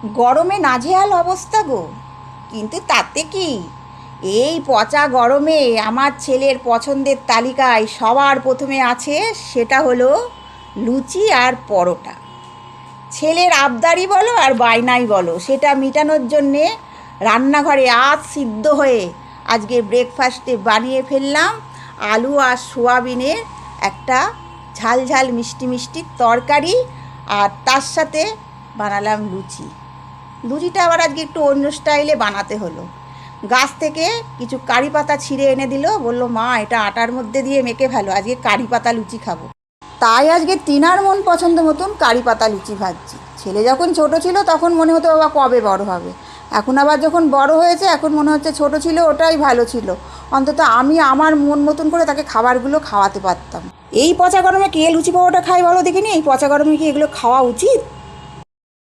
গরমে নাজেহাল অবস্থা গো। কিন্তু তাতে কি, এই পচা গরমে আমার ছেলের পছন্দের তালিকায় সবার প্রথমে আছে, সেটা হলো লুচি আর পরোটা। ছেলের আবদারি বলো আর বায়নাই বলো, সেটা মেটানোর জন্যে রান্নাঘরে আজ সিদ্ধ হয়ে আজকে ব্রেকফাস্টে বানিয়ে ফেললাম আলু আর সোয়াবিনের একটা ঝাল ঝাল মিষ্টি মিষ্টি তরকারি, আর তার সাথে বানালাম লুচি। লুচিটা আবার আজকে একটু অন্য স্টাইলে বানাতে হলো। গাছ থেকে কিছু কারি পাতা ছিঁড়ে এনে দিল, বললো মা এটা আটার মধ্যে দিয়ে মেখে ফেলো, আজকে কারি পাতা লুচি খাবো। তাই আজকে তিনার মন পছন্দ মতন কারি পাতা লুচি ভাজছি। ছেলে যখন ছোট ছিল তখন মনে হতো বাবা কবে বড় হবে, এখন আবার যখন বড় হয়েছে এখন মনে হচ্ছে ছোট ছিল ওটাই ভালো ছিল, অন্তত আমি আমার মন মতন করে তাকে খাবারগুলো খাওয়াতে পারতাম। এই পচা গরমে কে লুচি পাওয়াটা খায় বলো দেখিনি? এই পচা গরমে কি এগুলো খাওয়া উচিত?